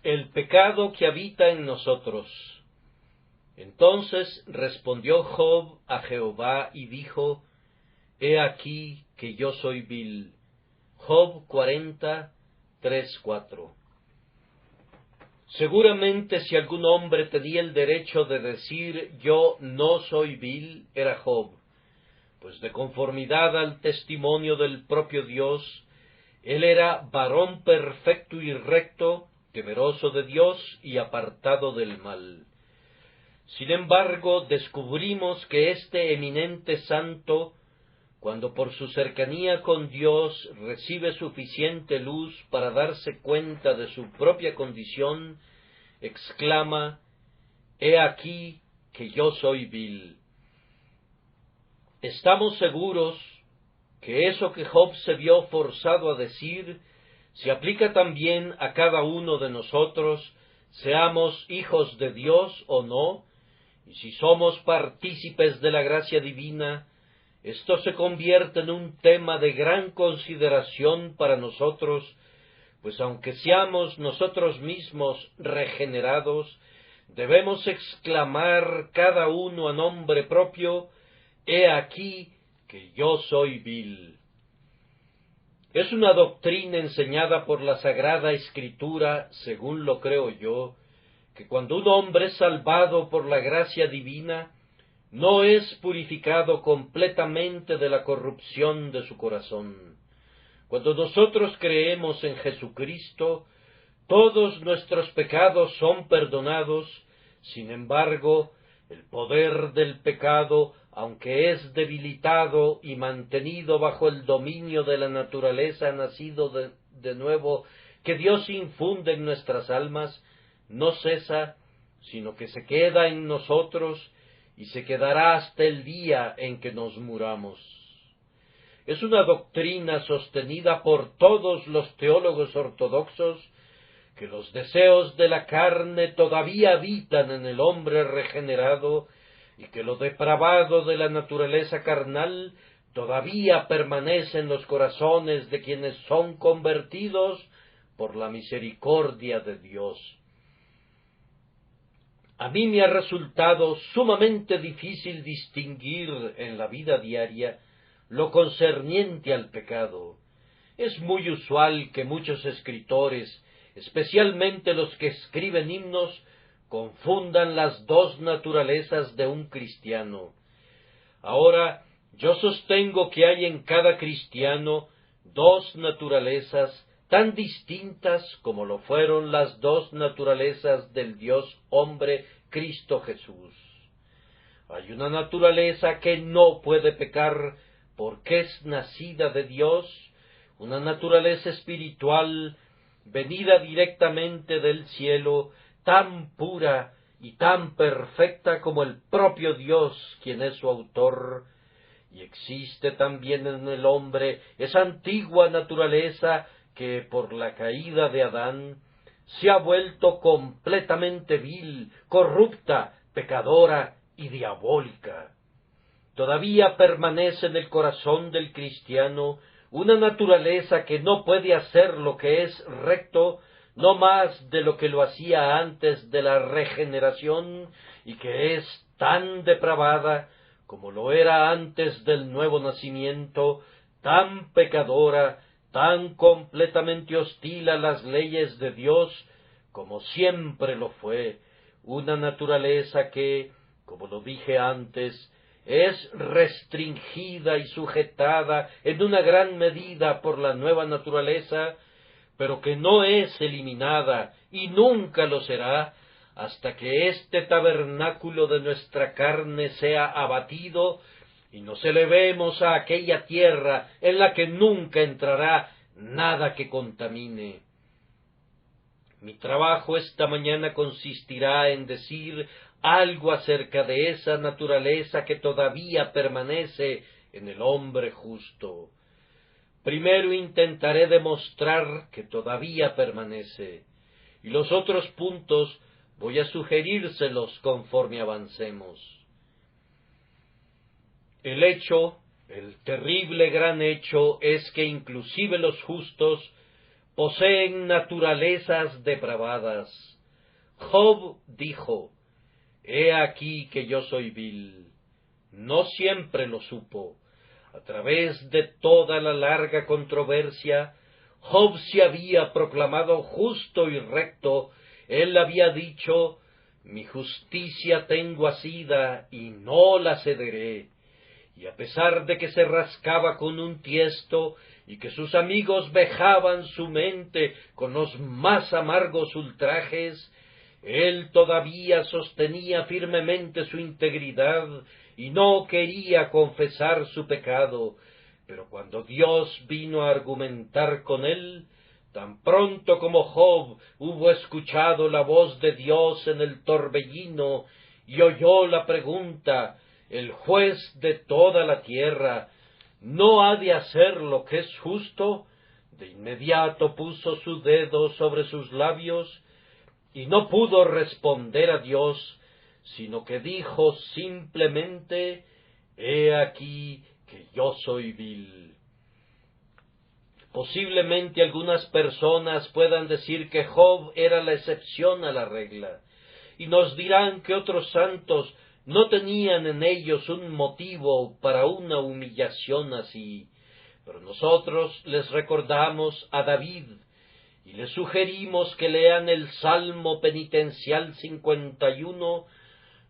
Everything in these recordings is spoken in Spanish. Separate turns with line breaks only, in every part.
El pecado que habita en nosotros. Entonces respondió Job a Jehová y dijo: He aquí que yo soy vil. Job 40, 3, 4. Seguramente si algún hombre tenía el derecho de decir yo no soy vil, era Job, pues de conformidad al testimonio del propio Dios, él era varón perfecto y recto, temeroso de Dios y apartado del mal. Sin embargo, descubrimos que este eminente santo, cuando por su cercanía con Dios recibe suficiente luz para darse cuenta de su propia condición, exclama: He aquí que yo soy vil. Estamos seguros que eso que Job se vio forzado a decir se aplica también a cada uno de nosotros, seamos hijos de Dios o no, y si somos partícipes de la gracia divina, esto se convierte en un tema de gran consideración para nosotros, pues aunque seamos nosotros mismos regenerados, debemos exclamar cada uno a nombre propio: He aquí que yo soy vil. Es una doctrina enseñada por la Sagrada Escritura, según lo creo yo, que cuando un hombre es salvado por la gracia divina, no es purificado completamente de la corrupción de su corazón. Cuando nosotros creemos en Jesucristo, todos nuestros pecados son perdonados. Sin embargo, el poder del pecado, aunque es debilitado y mantenido bajo el dominio de la naturaleza nacido de nuevo que Dios infunde en nuestras almas, no cesa, sino que se queda en nosotros y se quedará hasta el día en que nos muramos. Es una doctrina sostenida por todos los teólogos ortodoxos que los deseos de la carne todavía habitan en el hombre regenerado y que lo depravado de la naturaleza carnal todavía permanece en los corazones de quienes son convertidos por la misericordia de Dios. A mí me ha resultado sumamente difícil distinguir en la vida diaria lo concerniente al pecado. Es muy usual que muchos escritores, especialmente los que escriben himnos, confundan las dos naturalezas de un cristiano. Ahora, yo sostengo que hay en cada cristiano dos naturalezas tan distintas como lo fueron las dos naturalezas del Dios hombre Cristo Jesús. Hay una naturaleza que no puede pecar porque es nacida de Dios, una naturaleza espiritual venida directamente del cielo, tan pura y tan perfecta como el propio Dios, quien es su autor. Y existe también en el hombre esa antigua naturaleza que, por la caída de Adán, se ha vuelto completamente vil, corrupta, pecadora y diabólica. Todavía permanece en el corazón del cristiano una naturaleza que no puede hacer lo que es recto, no más de lo que lo hacía antes de la regeneración, y que es tan depravada como lo era antes del nuevo nacimiento, tan pecadora, tan completamente hostil a las leyes de Dios, como siempre lo fue, una naturaleza que, como lo dije antes, es restringida y sujetada en una gran medida por la nueva naturaleza, pero que no es eliminada y nunca lo será hasta que este tabernáculo de nuestra carne sea abatido y nos elevemos a aquella tierra en la que nunca entrará nada que contamine. Mi trabajo esta mañana consistirá en decir algo acerca de esa naturaleza que todavía permanece en el hombre justo. Primero intentaré demostrar que todavía permanece, y los otros puntos voy a sugerírselos conforme avancemos. El terrible gran hecho, es que inclusive los justos poseen naturalezas depravadas. Job dijo: «He aquí que yo soy vil». No siempre lo supo. A través de toda la larga controversia, Job se había proclamado justo y recto. Él había dicho: «Mi justicia tengo asida, y no la cederé». Y a pesar de que se rascaba con un tiesto, y que sus amigos vejaban su mente con los más amargos ultrajes, él todavía sostenía firmemente su integridad, y no quería confesar su pecado. Pero cuando Dios vino a argumentar con él, tan pronto como Job hubo escuchado la voz de Dios en el torbellino, y oyó la pregunta: «El juez de toda la tierra, ¿no ha de hacer lo que es justo?», de inmediato puso su dedo sobre sus labios, y no pudo responder a Dios, sino que dijo simplemente: «He aquí que yo soy vil». Posiblemente algunas personas puedan decir que Job era la excepción a la regla, y nos dirán que otros santos no tenían en ellos un motivo para una humillación así. Pero nosotros les recordamos a David, y les sugerimos que lean el Salmo Penitencial 51,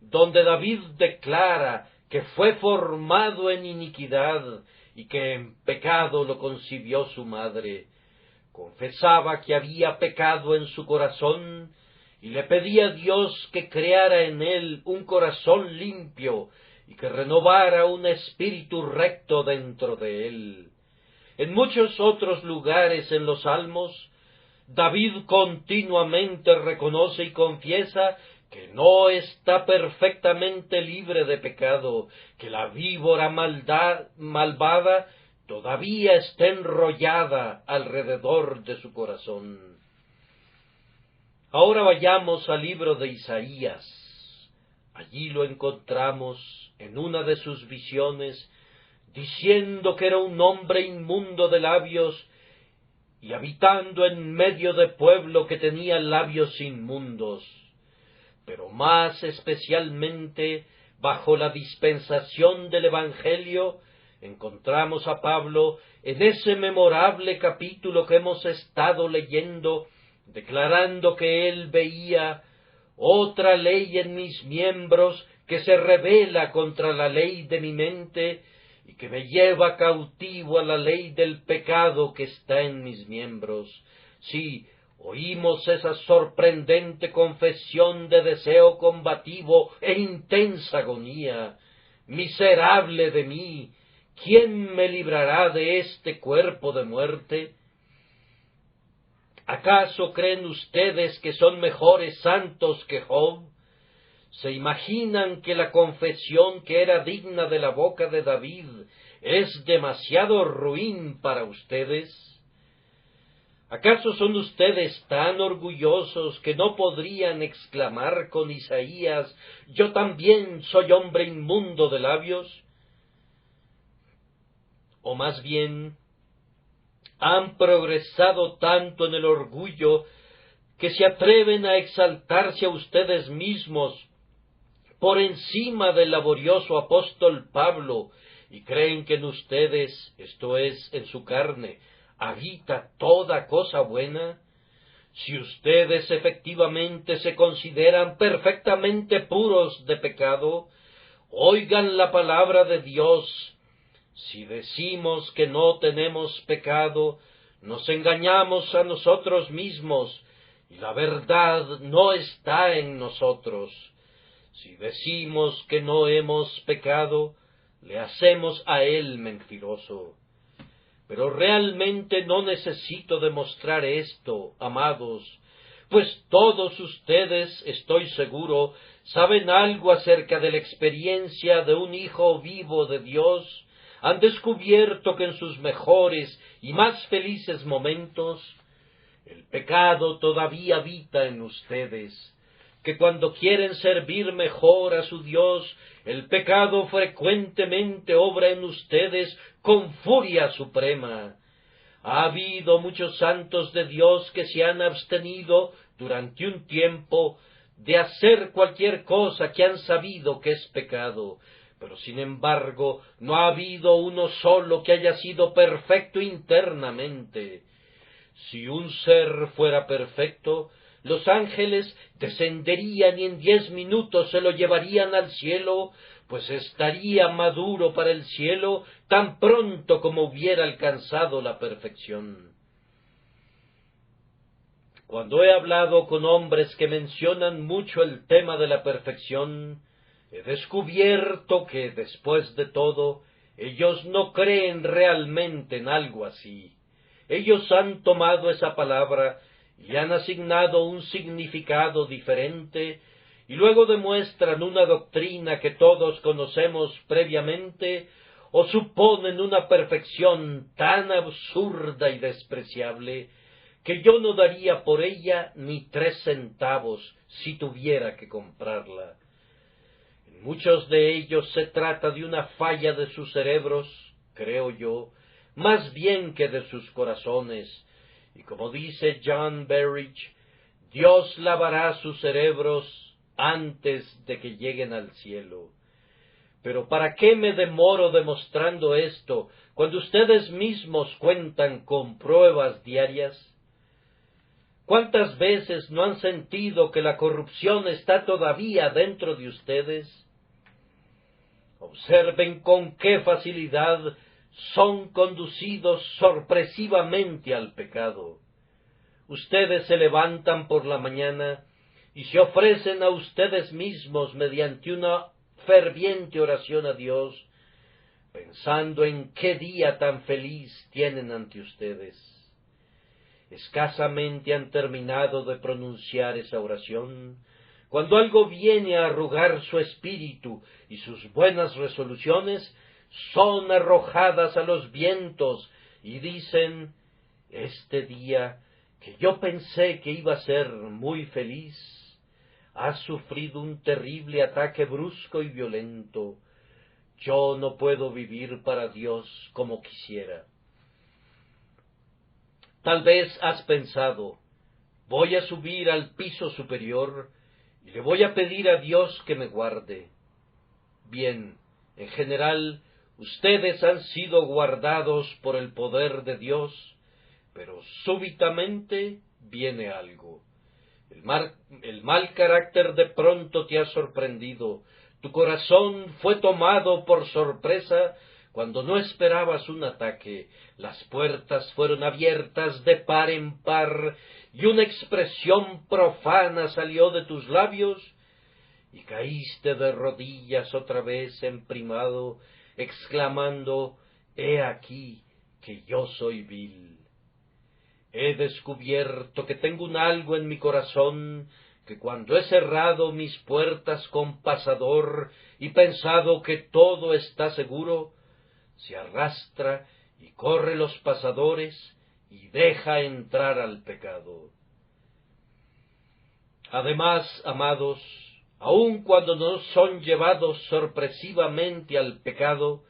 donde David declara que fue formado en iniquidad, y que en pecado lo concibió su madre. Confesaba que había pecado en su corazón, y le pedía a Dios que creara en él un corazón limpio, y que renovara un espíritu recto dentro de él. En muchos otros lugares en los Salmos, David continuamente reconoce y confiesa que no está perfectamente libre de pecado, que la víbora malvada todavía está enrollada alrededor de su corazón. Ahora vayamos al libro de Isaías. Allí lo encontramos en una de sus visiones, diciendo que era un hombre inmundo de labios, y habitando en medio de pueblo que tenía labios inmundos. Pero más especialmente bajo la dispensación del Evangelio, encontramos a Pablo en ese memorable capítulo que hemos estado leyendo, declarando que él veía otra ley en mis miembros que se rebela contra la ley de mi mente, y que me lleva cautivo a la ley del pecado que está en mis miembros. Sí, oímos esa sorprendente confesión de deseo combativo e intensa agonía. «Miserable de mí, ¿quién me librará de este cuerpo de muerte?». ¿Acaso creen ustedes que son mejores santos que Job? ¿Se imaginan que la confesión que era digna de la boca de David es demasiado ruin para ustedes? ¿Acaso son ustedes tan orgullosos que no podrían exclamar con Isaías: «Yo también soy hombre inmundo de labios»? O más bien, han progresado tanto en el orgullo que se atreven a exaltarse a ustedes mismos por encima del laborioso apóstol Pablo, y creen que en ustedes, esto es, en su carne, habita toda cosa buena. Si ustedes efectivamente se consideran perfectamente puros de pecado, oigan la palabra de Dios. Si decimos que no tenemos pecado, nos engañamos a nosotros mismos, y la verdad no está en nosotros. Si decimos que no hemos pecado, le hacemos a él mentiroso. Pero realmente no necesito demostrar esto, amados, pues todos ustedes, estoy seguro, saben algo acerca de la experiencia de un hijo vivo de Dios. Han descubierto que en sus mejores y más felices momentos, el pecado todavía habita en ustedes, que cuando quieren servir mejor a su Dios, el pecado frecuentemente obra en ustedes con furia suprema. Ha habido muchos santos de Dios que se han abstenido durante un tiempo de hacer cualquier cosa que han sabido que es pecado, pero sin embargo no ha habido uno solo que haya sido perfecto internamente. Si un ser fuera perfecto, los ángeles descenderían y en 10 minutos se lo llevarían al cielo, pues estaría maduro para el cielo tan pronto como hubiera alcanzado la perfección. Cuando he hablado con hombres que mencionan mucho el tema de la perfección, he descubierto que, después de todo, ellos no creen realmente en algo así. Ellos han tomado esa palabra y han asignado un significado diferente, y luego demuestran una doctrina que todos conocemos previamente, o suponen una perfección tan absurda y despreciable, que yo no daría por ella ni 3 centavos si tuviera que comprarla. En muchos de ellos se trata de una falla de sus cerebros, creo yo, más bien que de sus corazones, y como dice John Berridge, Dios lavará sus cerebros antes de que lleguen al cielo. Pero ¿para qué me demoro demostrando esto cuando ustedes mismos cuentan con pruebas diarias? ¿Cuántas veces no han sentido que la corrupción está todavía dentro de ustedes? Observen con qué facilidad son conducidos sorpresivamente al pecado. Ustedes se levantan por la mañana y se ofrecen a ustedes mismos mediante una ferviente oración a Dios, pensando en qué día tan feliz tienen ante ustedes. Escasamente han terminado de pronunciar esa oración, cuando algo viene a arrugar su espíritu y sus buenas resoluciones son arrojadas a los vientos y dicen, este día que yo pensé que iba a ser muy feliz, ha sufrido un terrible ataque brusco y violento. Yo no puedo vivir para Dios como quisiera. Tal vez has pensado, voy a subir al piso superior y le voy a pedir a Dios que me guarde. Bien, en general, ustedes han sido guardados por el poder de Dios, pero súbitamente viene algo. El mal carácter de pronto te ha sorprendido. Tu corazón fue tomado por sorpresa cuando no esperabas un ataque. Las puertas fueron abiertas de par en par y una expresión profana salió de tus labios y caíste de rodillas otra vez emprimado, exclamando, «He aquí que yo soy vil». He descubierto que tengo un algo en mi corazón que cuando he cerrado mis puertas con pasador y pensado que todo está seguro, se arrastra y corre los pasadores y deja entrar al pecado. Además, amados, aun cuando no son llevados sorpresivamente al pecado,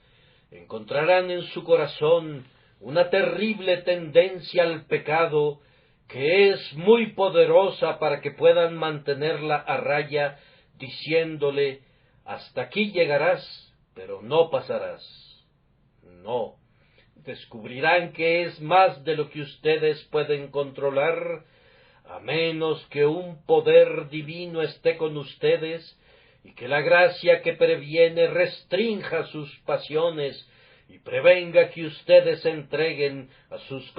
encontrarán en su corazón una terrible tendencia al pecado que es muy poderosa para que puedan mantenerla a raya, diciéndole, hasta aquí llegarás, pero no pasarás. No, descubrirán que es más de lo que ustedes pueden controlar, a menos que un poder divino esté con ustedes y que la gracia que previene restrinja sus pasiones y prevenga que ustedes se entreguen a sus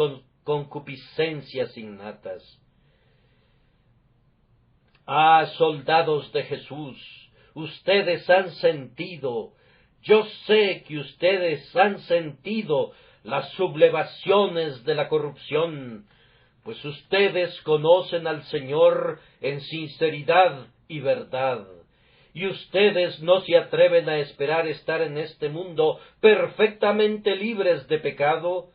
concupiscencias innatas. Ah, soldados de Jesús, ustedes han sentido, yo sé que ustedes han sentido las sublevaciones de la corrupción, pues ustedes conocen al Señor en sinceridad y verdad, y ustedes no se atreven a esperar estar en este mundo perfectamente libres de pecado,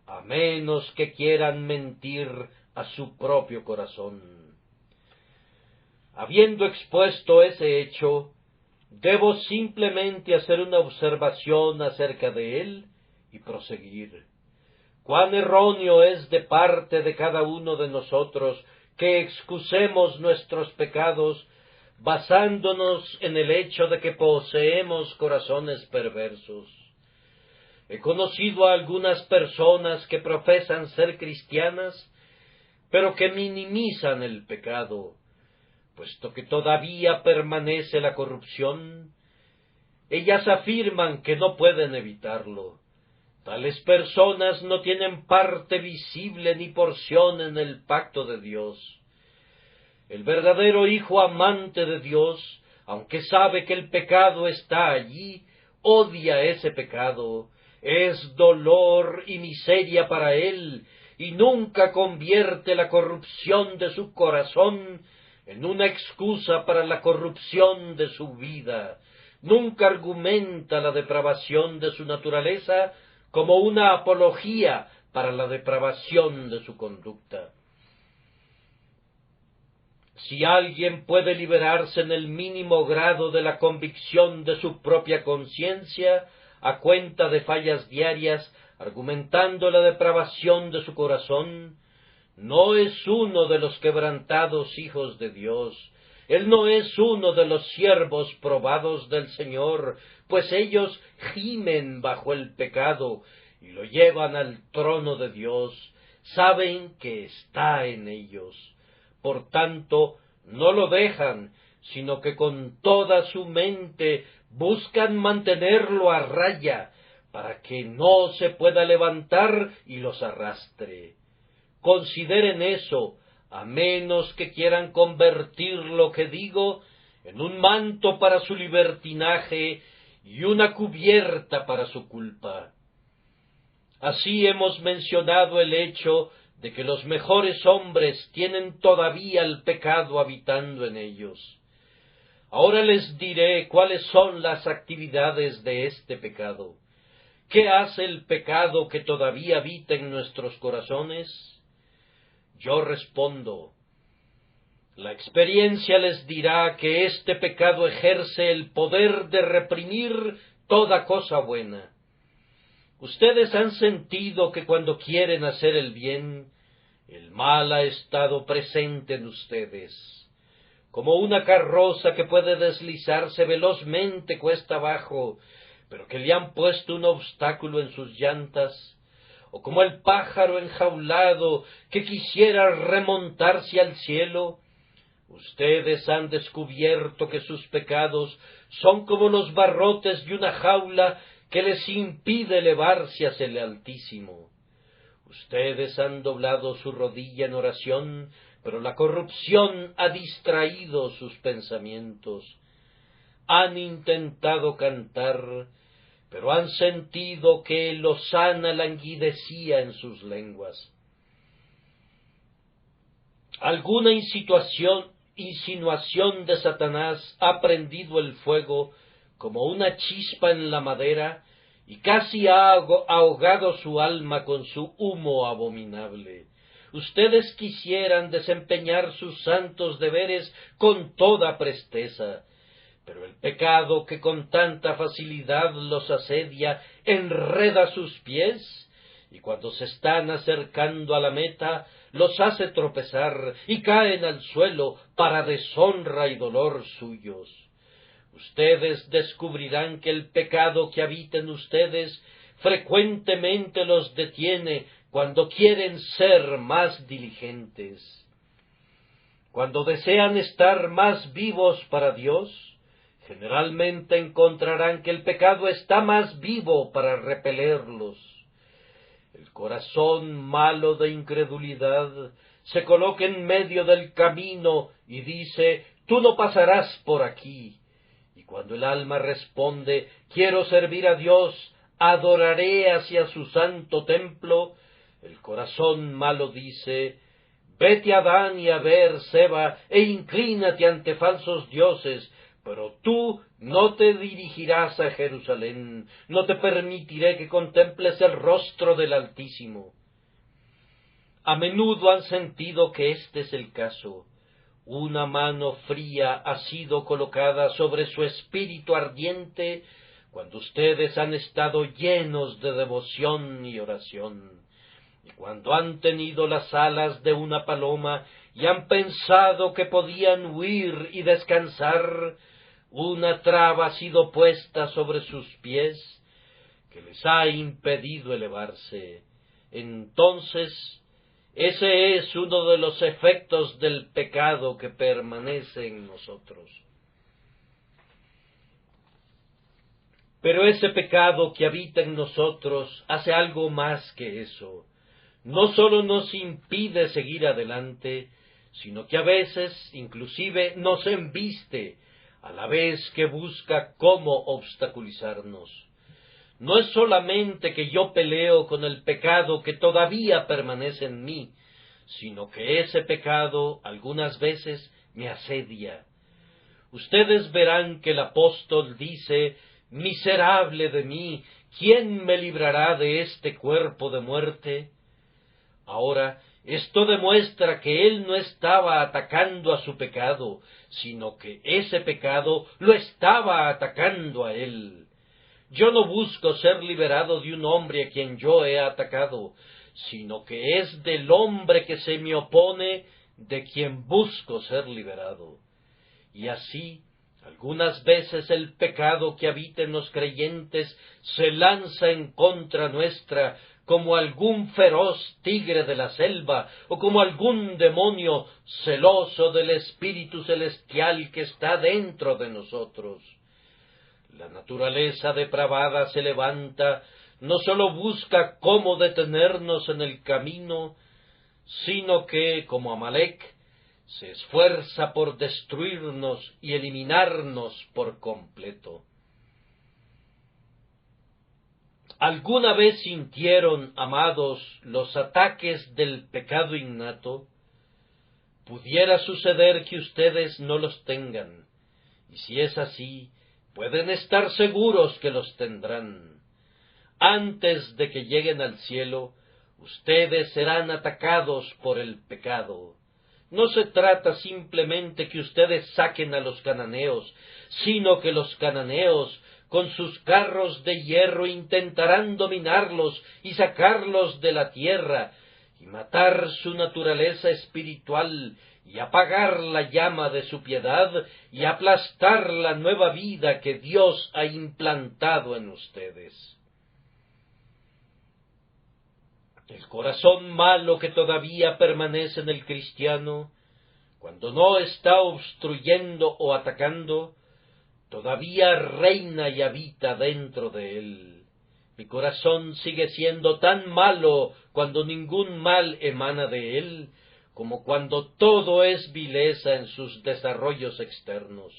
a menos que quieran mentir a su propio corazón. Habiendo expuesto ese hecho, debo simplemente hacer una observación acerca de él y proseguir. Cuán erróneo es de parte de cada uno de nosotros que excusemos nuestros pecados basándonos en el hecho de que poseemos corazones perversos. He conocido a algunas personas que profesan ser cristianas, pero que minimizan el pecado, puesto que todavía permanece la corrupción. Ellas afirman que no pueden evitarlo. Tales personas no tienen parte visible ni porción en el pacto de Dios. El verdadero hijo amante de Dios, aunque sabe que el pecado está allí, odia ese pecado, es dolor y miseria para él, y nunca convierte la corrupción de su corazón en una excusa para la corrupción de su vida. Nunca argumenta la depravación de su naturaleza como una apología para la depravación de su conducta. Si alguien puede liberarse en el mínimo grado de la convicción de su propia conciencia, a cuenta de fallas diarias, argumentando la depravación de su corazón, no es uno de los quebrantados hijos de Dios. Él no es uno de los siervos probados del Señor, pues ellos gimen bajo el pecado y lo llevan al trono de Dios. Saben que está en ellos. Por tanto, no lo dejan, sino que con toda su mente buscan mantenerlo a raya, para que no se pueda levantar y los arrastre. Consideren eso, a menos que quieran convertir lo que digo en un manto para su libertinaje y una cubierta para su culpa. Así hemos mencionado el hecho de que los mejores hombres tienen todavía el pecado habitando en ellos. Ahora les diré cuáles son las actividades de este pecado. ¿Qué hace el pecado que todavía habita en nuestros corazones? Yo respondo, la experiencia les dirá que este pecado ejerce el poder de reprimir toda cosa buena. Ustedes han sentido que cuando quieren hacer el bien, el mal ha estado presente en ustedes, como una carroza que puede deslizarse velozmente cuesta abajo, pero que le han puesto un obstáculo en sus llantas, o como el pájaro enjaulado que quisiera remontarse al cielo. Ustedes han descubierto que sus pecados son como los barrotes de una jaula que les impide elevarse hacia el Altísimo. Ustedes han doblado su rodilla en oración, pero la corrupción ha distraído sus pensamientos. Han intentado cantar, pero han sentido que lozana languidecía en sus lenguas. Alguna insinuación de Satanás ha prendido el fuego como una chispa en la madera y casi ha ahogado su alma con su humo abominable. Ustedes quisieran desempeñar sus santos deberes con toda presteza, pero el pecado que con tanta facilidad los asedia enreda sus pies, y cuando se están acercando a la meta, los hace tropezar y caen al suelo para deshonra y dolor suyos. Ustedes descubrirán que el pecado que habita en ustedes frecuentemente los detiene cuando quieren ser más diligentes. Cuando desean estar más vivos para Dios, generalmente encontrarán que el pecado está más vivo para repelerlos. El corazón malo de incredulidad se coloca en medio del camino y dice, tú no pasarás por aquí. Y cuando el alma responde, quiero servir a Dios, adoraré hacia su santo templo, el corazón malo dice, vete a Adán y a Beer-seba e inclínate ante falsos dioses, pero tú no te dirigirás a Jerusalén, no te permitiré que contemples el rostro del Altísimo. A menudo han sentido que este es el caso. Una mano fría ha sido colocada sobre su espíritu ardiente cuando ustedes han estado llenos de devoción y oración. Y cuando han tenido las alas de una paloma y han pensado que podían huir y descansar, una traba ha sido puesta sobre sus pies que les ha impedido elevarse. Entonces, ese es uno de los efectos del pecado que permanece en nosotros. Pero ese pecado que habita en nosotros hace algo más que eso. No sólo nos impide seguir adelante, sino que a veces, inclusive, nos embiste, a la vez que busca cómo obstaculizarnos. No es solamente que yo peleo con el pecado que todavía permanece en mí, sino que ese pecado algunas veces me asedia. Ustedes verán que el apóstol dice: «Miserable de mí, ¿quién me librará de este cuerpo de muerte?». Ahora, esto demuestra que él no estaba atacando a su pecado, sino que ese pecado lo estaba atacando a él. Yo no busco ser liberado de un hombre a quien yo he atacado, sino que es del hombre que se me opone de quien busco ser liberado. Y así, algunas veces el pecado que habita en los creyentes se lanza en contra nuestra como algún feroz tigre de la selva, o como algún demonio celoso del Espíritu Celestial que está dentro de nosotros. La naturaleza depravada se levanta, no sólo busca cómo detenernos en el camino, sino que, como Amalec, se esfuerza por destruirnos y eliminarnos por completo. ¿Alguna vez sintieron, amados, los ataques del pecado innato? Pudiera suceder que ustedes no los tengan, y si es así, pueden estar seguros que los tendrán. Antes de que lleguen al cielo, ustedes serán atacados por el pecado. No se trata simplemente que ustedes saquen a los cananeos, sino que los cananeos, con sus carros de hierro, intentarán dominarlos y sacarlos de la tierra, y matar su naturaleza espiritual, y apagar la llama de su piedad, y aplastar la nueva vida que Dios ha implantado en ustedes. El corazón malo que todavía permanece en el cristiano, cuando no está obstruyendo o atacando, todavía reina y habita dentro de él. Mi corazón sigue siendo tan malo cuando ningún mal emana de él, como cuando todo es vileza en sus desarrollos externos.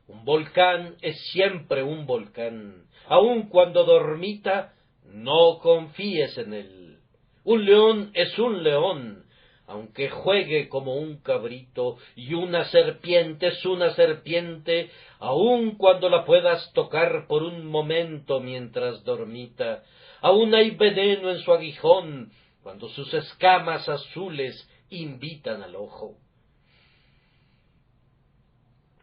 Un volcán es siempre un volcán, aun cuando dormita, no confíes en él. Un león es un león, aunque juegue como un cabrito, y una serpiente es una serpiente, aun cuando la puedas tocar por un momento mientras dormita. Aun hay veneno en su aguijón, cuando sus escamas azules invitan al ojo.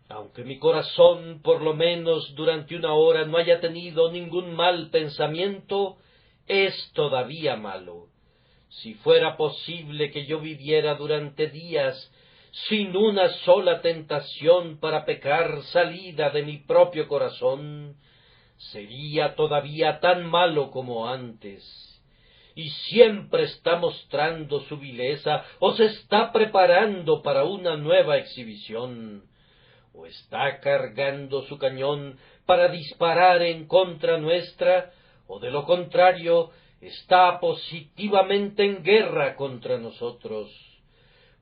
Aunque mi corazón, por lo menos durante una hora, no haya tenido ningún mal pensamiento, es todavía malo. Si fuera posible que yo viviera durante días sin una sola tentación para pecar salida de mi propio corazón, sería todavía tan malo como antes. Y siempre está mostrando su vileza, o se está preparando para una nueva exhibición, o está cargando su cañón para disparar en contra nuestra, o de lo contrario, está positivamente en guerra contra nosotros.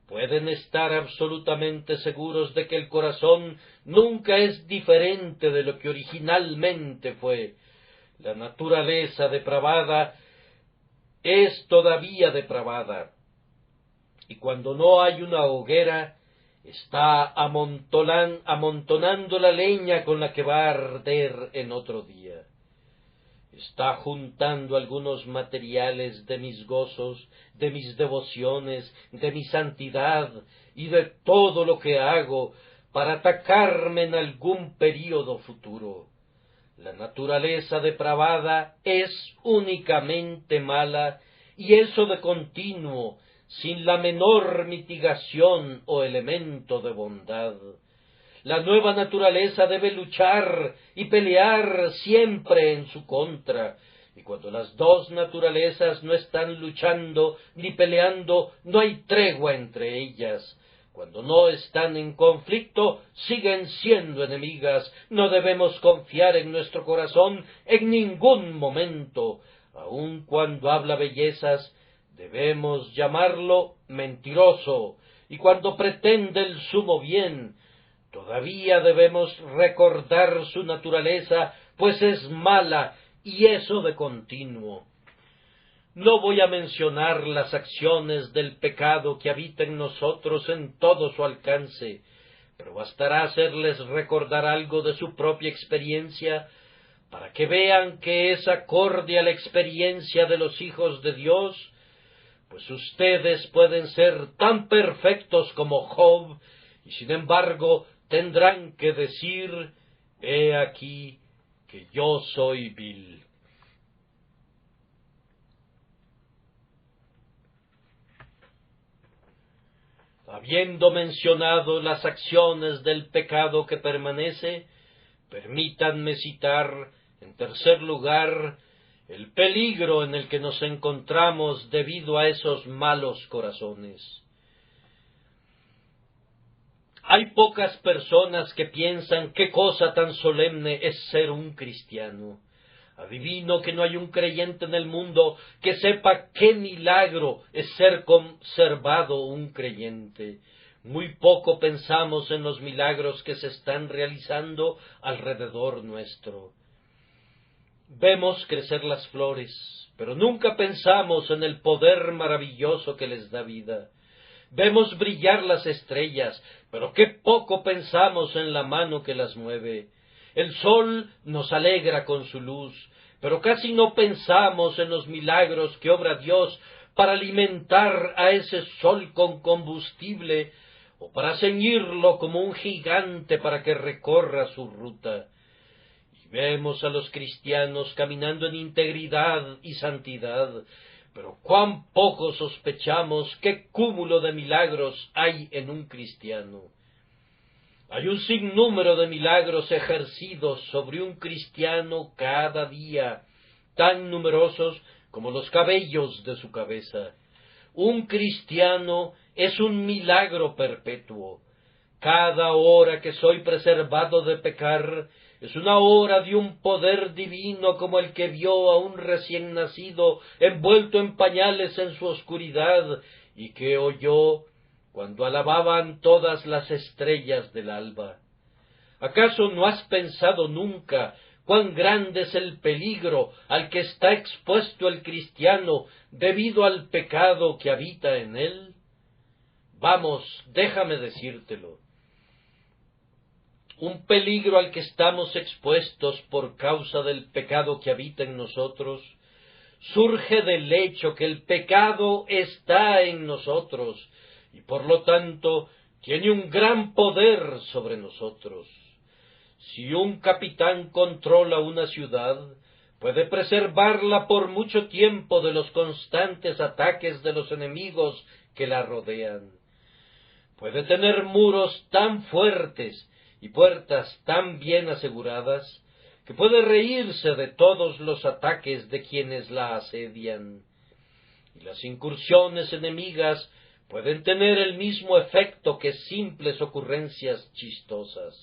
Pueden estar absolutamente seguros de que el corazón nunca es diferente de lo que originalmente fue. La naturaleza depravada es todavía depravada, y cuando no hay una hoguera, está amontonando la leña con la que va a arder en otro día. Está juntando algunos materiales de mis gozos, de mis devociones, de mi santidad y de todo lo que hago para atacarme en algún período futuro. La naturaleza depravada es únicamente mala y eso de continuo, sin la menor mitigación o elemento de bondad. La nueva naturaleza debe luchar y pelear siempre en su contra, y cuando las dos naturalezas no están luchando ni peleando, no hay tregua entre ellas. Cuando no están en conflicto, siguen siendo enemigas. No debemos confiar en nuestro corazón en ningún momento. Aun cuando habla bellezas, debemos llamarlo mentiroso, y cuando pretende el sumo bien, todavía debemos recordar su naturaleza, pues es mala, y eso de continuo. No voy a mencionar las acciones del pecado que habita en nosotros en todo su alcance, pero bastará hacerles recordar algo de su propia experiencia, para que vean que es acorde a la experiencia de los hijos de Dios, pues ustedes pueden ser tan perfectos como Job, y sin embargo tendrán que decir: he aquí que yo soy vil. Habiendo mencionado las acciones del pecado que permanece, permítanme citar, en tercer lugar, el peligro en el que nos encontramos debido a esos malos corazones. Hay pocas personas que piensan qué cosa tan solemne es ser un cristiano. Adivino que no hay un creyente en el mundo que sepa qué milagro es ser conservado un creyente. Muy poco pensamos en los milagros que se están realizando alrededor nuestro. Vemos crecer las flores, pero nunca pensamos en el poder maravilloso que les da vida. Vemos brillar las estrellas, pero qué poco pensamos en la mano que las mueve. El sol nos alegra con su luz, pero casi no pensamos en los milagros que obra Dios para alimentar a ese sol con combustible, o para ceñirlo como un gigante para que recorra su ruta. Y vemos a los cristianos caminando en integridad y santidad, pero cuán poco sospechamos qué cúmulo de milagros hay en un cristiano. Hay un sinnúmero de milagros ejercidos sobre un cristiano cada día, tan numerosos como los cabellos de su cabeza. Un cristiano es un milagro perpetuo. Cada hora que soy preservado de pecar es una hora de un poder divino como el que vio a un recién nacido envuelto en pañales en su oscuridad y que oyó cuando alababan todas las estrellas del alba. ¿Acaso no has pensado nunca cuán grande es el peligro al que está expuesto el cristiano debido al pecado que habita en él? Vamos, déjame decírtelo. Un peligro al que estamos expuestos por causa del pecado que habita en nosotros surge del hecho que el pecado está en nosotros y por lo tanto tiene un gran poder sobre nosotros. Si un capitán controla una ciudad, puede preservarla por mucho tiempo de los constantes ataques de los enemigos que la rodean. Puede tener muros tan fuertes y puertas tan bien aseguradas que puede reírse de todos los ataques de quienes la asedian. Y las incursiones enemigas pueden tener el mismo efecto que simples ocurrencias chistosas.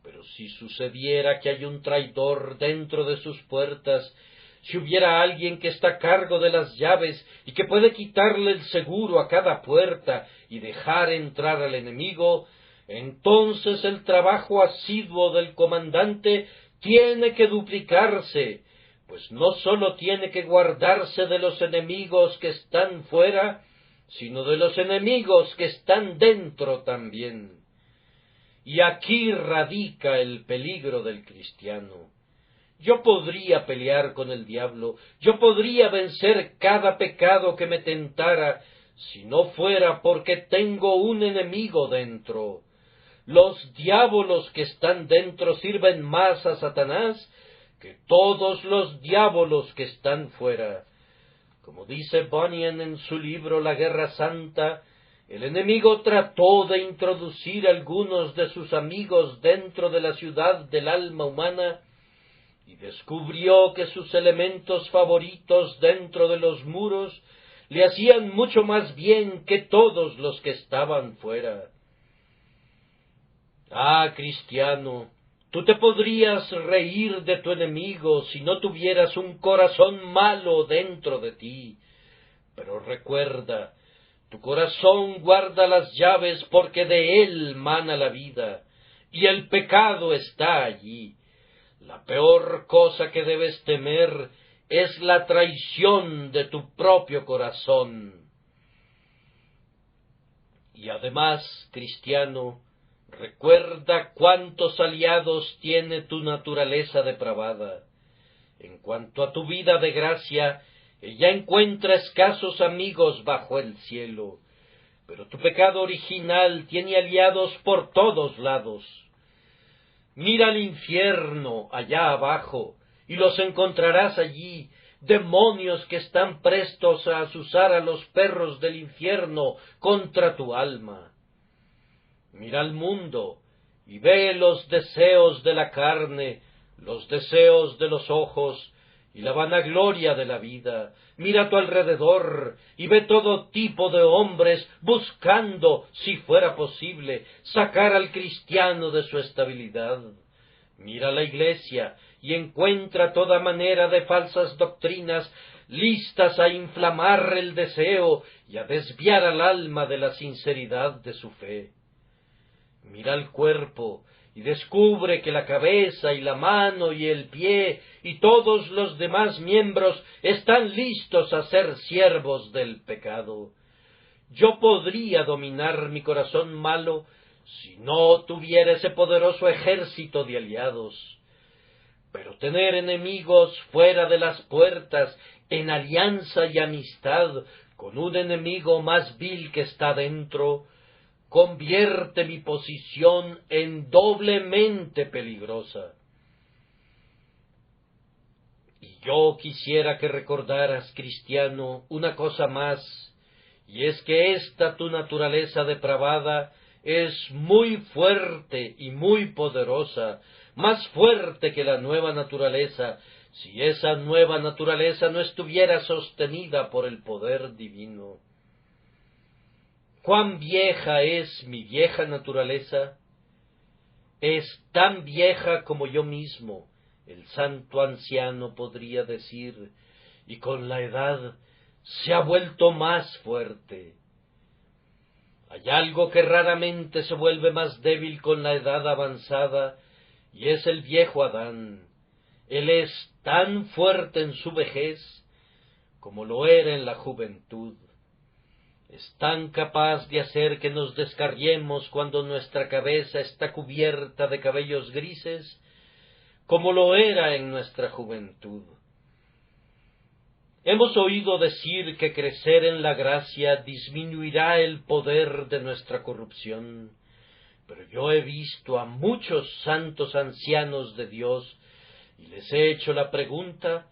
Pero si sucediera que hay un traidor dentro de sus puertas, si hubiera alguien que está a cargo de las llaves y que puede quitarle el seguro a cada puerta y dejar entrar al enemigo, entonces el trabajo asiduo del comandante tiene que duplicarse, pues no sólo tiene que guardarse de los enemigos que están fuera, sino de los enemigos que están dentro también. Y aquí radica el peligro del cristiano. Yo podría pelear con el diablo, yo podría vencer cada pecado que me tentara, si no fuera porque tengo un enemigo dentro. Los diábolos que están dentro sirven más a Satanás que todos los diábolos que están fuera. Como dice Bunyan en su libro La Guerra Santa, el enemigo trató de introducir algunos de sus amigos dentro de la ciudad del alma humana y descubrió que sus elementos favoritos dentro de los muros le hacían mucho más bien que todos los que estaban fuera. Ah, cristiano, tú te podrías reír de tu enemigo si no tuvieras un corazón malo dentro de ti, pero recuerda, tu corazón guarda las llaves porque de él mana la vida, y el pecado está allí. La peor cosa que debes temer es la traición de tu propio corazón. Y además, cristiano, recuerda cuántos aliados tiene tu naturaleza depravada. En cuanto a tu vida de gracia, ella encuentra escasos amigos bajo el cielo, pero tu pecado original tiene aliados por todos lados. Mira al infierno allá abajo, y los encontrarás allí, demonios que están prestos a azuzar a los perros del infierno contra tu alma. Mira al mundo, y ve los deseos de la carne, los deseos de los ojos, y la vanagloria de la vida. Mira a tu alrededor, y ve todo tipo de hombres buscando, si fuera posible, sacar al cristiano de su estabilidad. Mira la Iglesia, y encuentra toda manera de falsas doctrinas listas a inflamar el deseo y a desviar al alma de la sinceridad de su fe. Mira el cuerpo, y descubre que la cabeza y la mano y el pie y todos los demás miembros están listos a ser siervos del pecado. Yo podría dominar mi corazón malo si no tuviera ese poderoso ejército de aliados. Pero tener enemigos fuera de las puertas, en alianza y amistad con un enemigo más vil que está dentro, convierte mi posición en doblemente peligrosa. Y yo quisiera que recordaras, cristiano, una cosa más, y es que esta tu naturaleza depravada es muy fuerte y muy poderosa, más fuerte que la nueva naturaleza, si esa nueva naturaleza no estuviera sostenida por el poder divino. ¿Cuán vieja es mi vieja naturaleza? Es tan vieja como yo mismo, el santo anciano podría decir, y con la edad se ha vuelto más fuerte. Hay algo que raramente se vuelve más débil con la edad avanzada, y es el viejo Adán. Él es tan fuerte en su vejez como lo era en la juventud. Es tan capaz de hacer que nos descarriemos cuando nuestra cabeza está cubierta de cabellos grises, como lo era en nuestra juventud. Hemos oído decir que crecer en la gracia disminuirá el poder de nuestra corrupción, pero yo he visto a muchos santos ancianos de Dios y les he hecho la pregunta,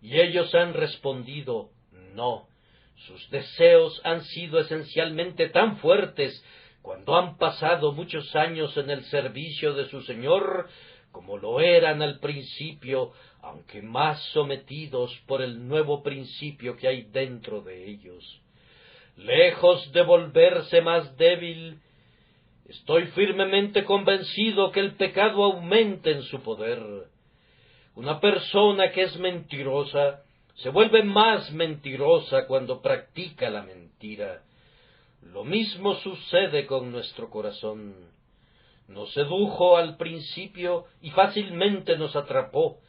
y ellos han respondido, no. Sus deseos han sido esencialmente tan fuertes cuando han pasado muchos años en el servicio de su Señor, como lo eran al principio, aunque más sometidos por el nuevo principio que hay dentro de ellos. Lejos de volverse más débil, estoy firmemente convencido que el pecado aumenta en su poder. Una persona que es mentirosa se vuelve más mentirosa cuando practica la mentira. Lo mismo sucede con nuestro corazón. Nos sedujo al principio y fácilmente nos atrapó,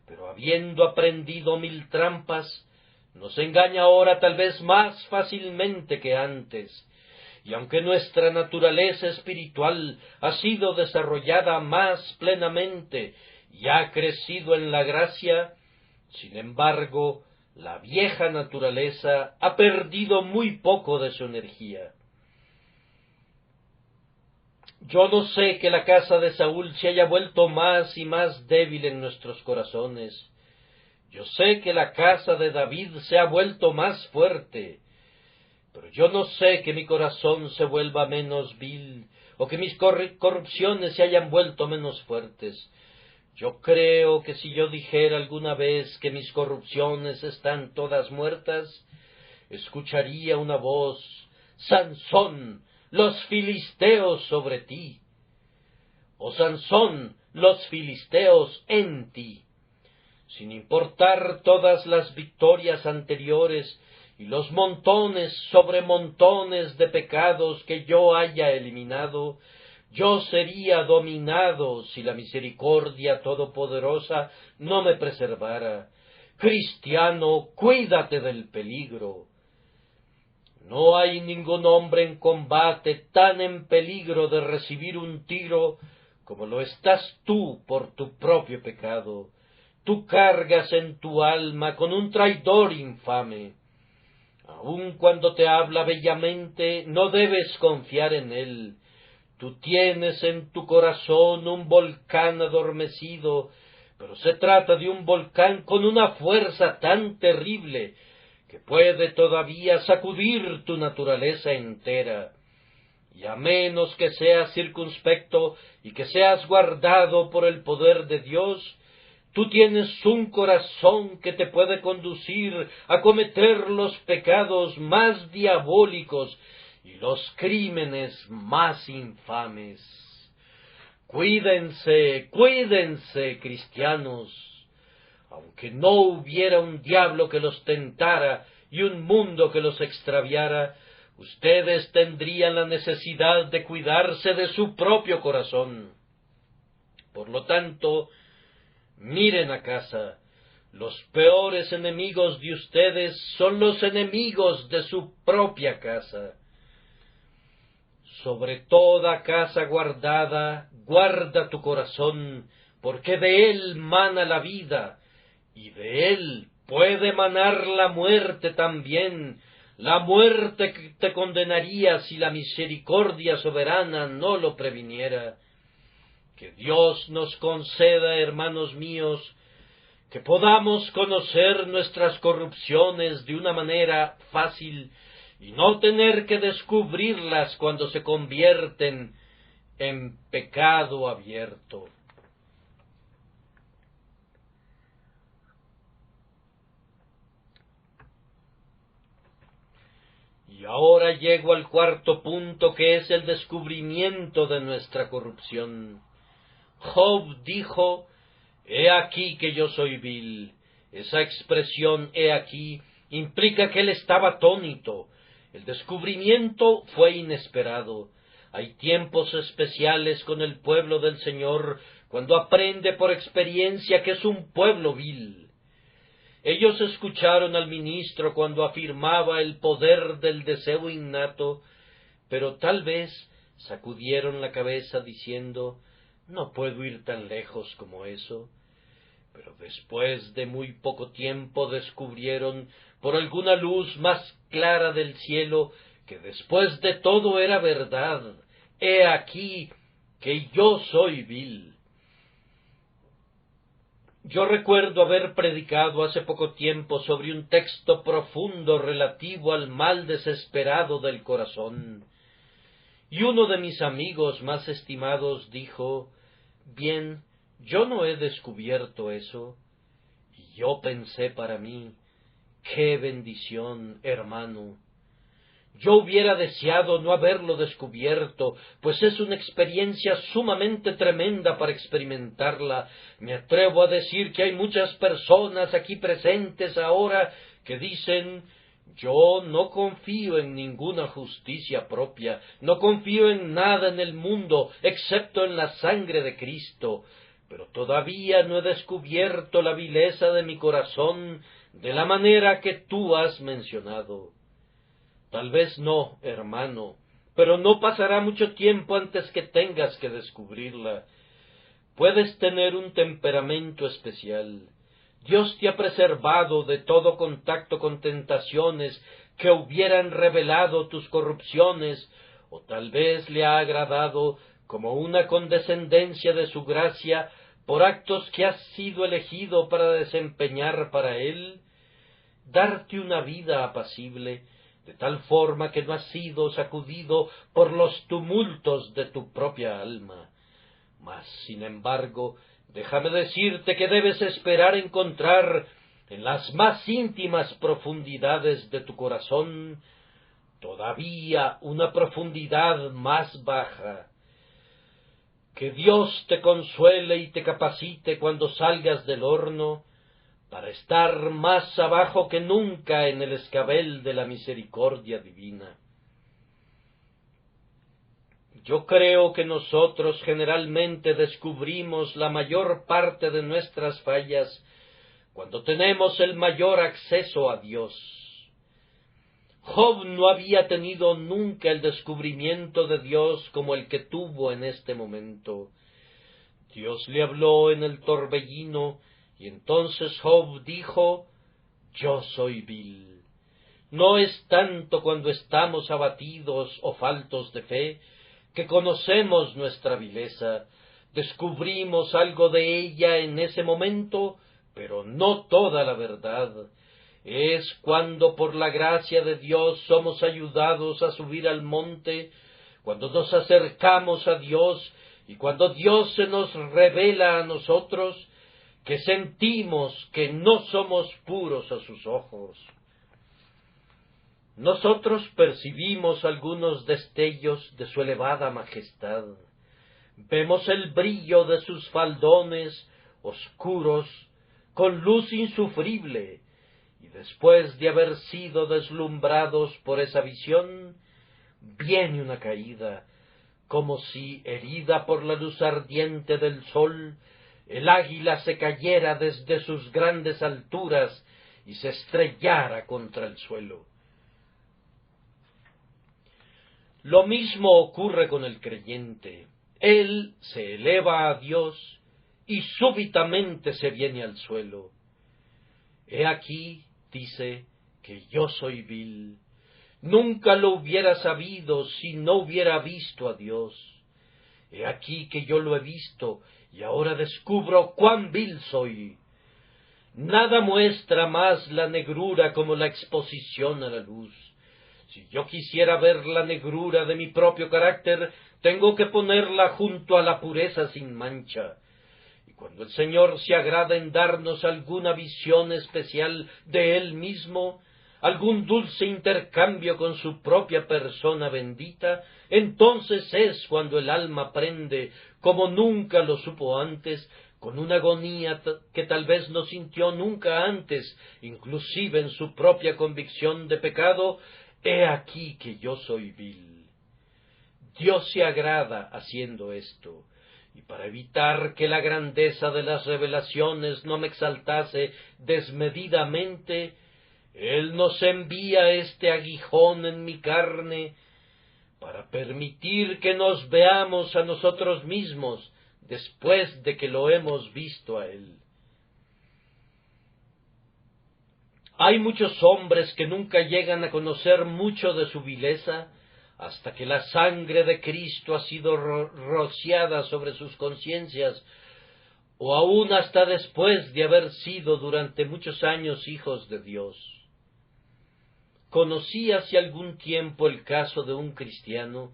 pero habiendo aprendido 1000 trampas, nos engaña ahora tal vez más fácilmente que antes. Y aunque nuestra naturaleza espiritual ha sido desarrollada más plenamente y ha crecido en la gracia, sin embargo, la vieja naturaleza ha perdido muy poco de su energía. Yo no sé que la casa de Saúl se haya vuelto más y más débil en nuestros corazones. Yo sé que la casa de David se ha vuelto más fuerte, pero yo no sé que mi corazón se vuelva menos vil, o que mis corrupciones se hayan vuelto menos fuertes. Yo creo que si yo dijera alguna vez que mis corrupciones están todas muertas, escucharía una voz: Sansón, los filisteos sobre ti. O Sansón, los filisteos en ti. Sin importar todas las victorias anteriores y los montones sobre montones de pecados que yo haya eliminado, yo sería dominado si la misericordia todopoderosa no me preservara. Cristiano, cuídate del peligro. No hay ningún hombre en combate tan en peligro de recibir un tiro como lo estás tú por tu propio pecado. Tú cargas en tu alma con un traidor infame. Aun cuando te habla bellamente, no debes confiar en él. Tú tienes en tu corazón un volcán adormecido, pero se trata de un volcán con una fuerza tan terrible que puede todavía sacudir tu naturaleza entera. Y a menos que seas circunspecto y que seas guardado por el poder de Dios, tú tienes un corazón que te puede conducir a cometer los pecados más diabólicos y los crímenes más infames. Cuídense, cuídense, cristianos. Aunque no hubiera un diablo que los tentara y un mundo que los extraviara, ustedes tendrían la necesidad de cuidarse de su propio corazón. Por lo tanto, miren a casa. Los peores enemigos de ustedes son los enemigos de su propia casa. Sobre toda casa guardada, guarda tu corazón, porque de él mana la vida, y de él puede manar la muerte también, la muerte que te condenaría si la misericordia soberana no lo previniera. Que Dios nos conceda, hermanos míos, que podamos conocer nuestras corrupciones de una manera fácil y no tener que descubrirlas cuando se convierten en pecado abierto. Y ahora llego al cuarto punto, que es el descubrimiento de nuestra corrupción. Job dijo: «He aquí que yo soy vil». Esa expresión «he aquí» implica que él estaba atónito. El descubrimiento fue inesperado. Hay tiempos especiales con el pueblo del Señor cuando aprende por experiencia que es un pueblo vil. Ellos escucharon al ministro cuando afirmaba el poder del deseo innato, pero tal vez sacudieron la cabeza diciendo: «No puedo ir tan lejos como eso». Pero después de muy poco tiempo descubrieron, por alguna luz más clara del cielo, que después de todo era verdad. «He aquí que yo soy vil». Yo recuerdo haber predicado hace poco tiempo sobre un texto profundo relativo al mal desesperado del corazón, y uno de mis amigos más estimados dijo: «Bien, yo no he descubierto eso». Y yo pensé para mí: «¡Qué bendición, hermano!». Yo hubiera deseado no haberlo descubierto, pues es una experiencia sumamente tremenda para experimentarla. Me atrevo a decir que hay muchas personas aquí presentes ahora que dicen: «Yo no confío en ninguna justicia propia, no confío en nada en el mundo, excepto en la sangre de Cristo, pero todavía no he descubierto la vileza de mi corazón de la manera que tú has mencionado». Tal vez no, hermano, pero no pasará mucho tiempo antes que tengas que descubrirla. Puedes tener un temperamento especial. Dios te ha preservado de todo contacto con tentaciones que hubieran revelado tus corrupciones, o tal vez le ha agradado, como una condescendencia de su gracia, por actos que has sido elegido para desempeñar para él, darte una vida apacible, de tal forma que no has sido sacudido por los tumultos de tu propia alma. Mas, sin embargo, déjame decirte que debes esperar encontrar en las más íntimas profundidades de tu corazón todavía una profundidad más baja. Que Dios te consuele y te capacite cuando salgas del horno, para estar más abajo que nunca en el escabel de la misericordia divina. Yo creo que nosotros generalmente descubrimos la mayor parte de nuestras fallas cuando tenemos el mayor acceso a Dios. Job no había tenido nunca el descubrimiento de Dios como el que tuvo en este momento. Dios le habló en el torbellino, y entonces Job dijo: yo soy vil. No es tanto cuando estamos abatidos o faltos de fe que conocemos nuestra vileza, descubrimos algo de ella en ese momento, pero no toda la verdad. Es cuando por la gracia de Dios somos ayudados a subir al monte, cuando nos acercamos a Dios y cuando Dios se nos revela a nosotros, que sentimos que no somos puros a sus ojos. Nosotros percibimos algunos destellos de su elevada majestad. Vemos el brillo de sus faldones oscuros con luz insufrible, y después de haber sido deslumbrados por esa visión, viene una caída, como si, herida por la luz ardiente del sol, el águila se cayera desde sus grandes alturas y se estrellara contra el suelo. Lo mismo ocurre con el creyente. Él se eleva a Dios y súbitamente se viene al suelo. He aquí, dice, que yo soy vil. Nunca lo hubiera sabido si no hubiera visto a Dios. He aquí que yo lo he visto y ahora descubro cuán vil soy. Nada muestra más la negrura como la exposición a la luz. Si yo quisiera ver la negrura de mi propio carácter, tengo que ponerla junto a la pureza sin mancha. Y cuando el Señor se agrada en darnos alguna visión especial de Él mismo, algún dulce intercambio con su propia persona bendita, entonces es cuando el alma aprende, como nunca lo supo antes, con una agonía que tal vez no sintió nunca antes, inclusive en su propia convicción de pecado: he aquí que yo soy vil. Dios se agrada haciendo esto, y para evitar que la grandeza de las revelaciones no me exaltase desmedidamente, Él nos envía este aguijón en mi carne para permitir que nos veamos a nosotros mismos después de que lo hemos visto a Él. Hay muchos hombres que nunca llegan a conocer mucho de su vileza hasta que la sangre de Cristo ha sido rociada sobre sus conciencias, o aún hasta después de haber sido durante muchos años hijos de Dios. Conocí hace algún tiempo el caso de un cristiano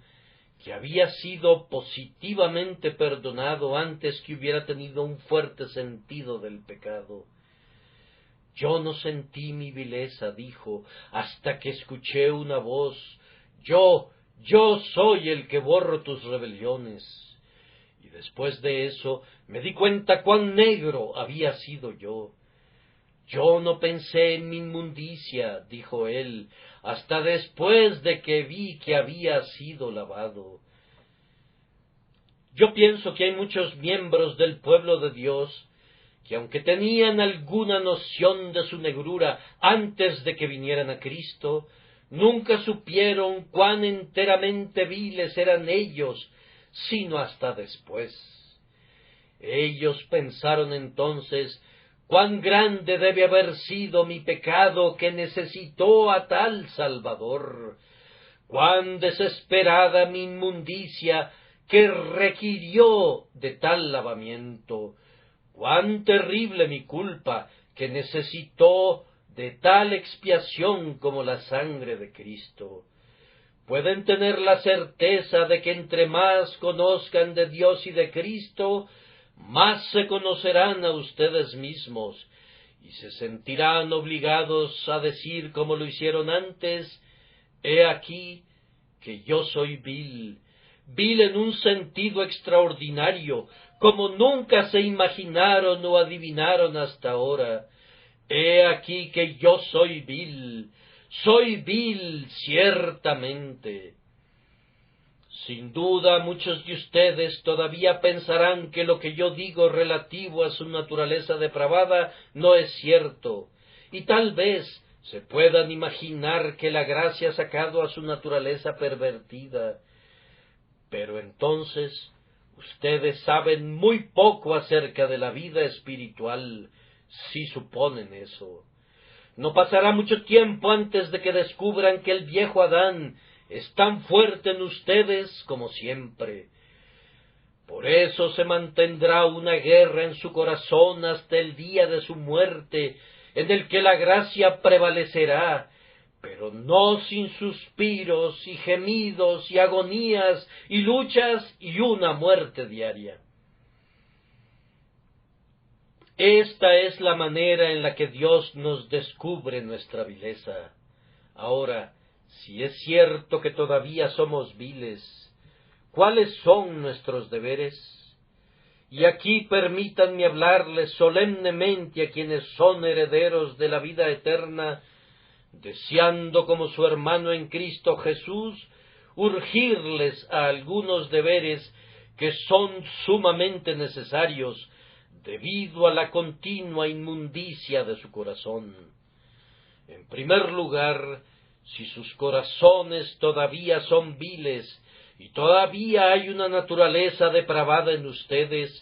que había sido positivamente perdonado antes que hubiera tenido un fuerte sentido del pecado. Yo no sentí mi vileza, dijo, hasta que escuché una voz: yo soy el que borro tus rebeliones. Y después de eso me di cuenta cuán negro había sido yo. Yo no pensé en mi inmundicia, dijo él, hasta después de que vi que había sido lavado. Yo pienso que hay muchos miembros del pueblo de Dios que, aunque tenían alguna noción de su negrura antes de que vinieran a Cristo, nunca supieron cuán enteramente viles eran ellos, sino hasta después. Ellos pensaron entonces: cuán grande debe haber sido mi pecado que necesitó a tal Salvador, cuán desesperada mi inmundicia que requirió de tal lavamiento, Cuán terrible mi culpa, que necesitó de tal expiación como la sangre de Cristo. Pueden tener la certeza de que entre más conozcan de Dios y de Cristo, más se conocerán a ustedes mismos, y se sentirán obligados a decir como lo hicieron antes: he aquí que yo soy vil, vil en un sentido extraordinario, como nunca se imaginaron o adivinaron hasta ahora. He aquí que yo soy vil ciertamente. Sin duda muchos de ustedes todavía pensarán que lo que yo digo relativo a su naturaleza depravada no es cierto, y tal vez se puedan imaginar que la gracia ha sacado a su naturaleza pervertida. Pero entonces ustedes saben muy poco acerca de la vida espiritual, si suponen eso. No pasará mucho tiempo antes de que descubran que el viejo Adán es tan fuerte en ustedes como siempre. Por eso se mantendrá una guerra en su corazón hasta el día de su muerte, en el que la gracia prevalecerá, pero no sin suspiros y gemidos y agonías y luchas y una muerte diaria. Esta es la manera en la que Dios nos descubre nuestra vileza. Ahora, si es cierto que todavía somos viles, ¿cuáles son nuestros deberes? Y aquí permítanme hablarles solemnemente a quienes son herederos de la vida eterna, deseando como su hermano en Cristo Jesús, urgirles a algunos deberes que son sumamente necesarios debido a la continua inmundicia de su corazón. En primer lugar, si sus corazones todavía son viles y todavía hay una naturaleza depravada en ustedes,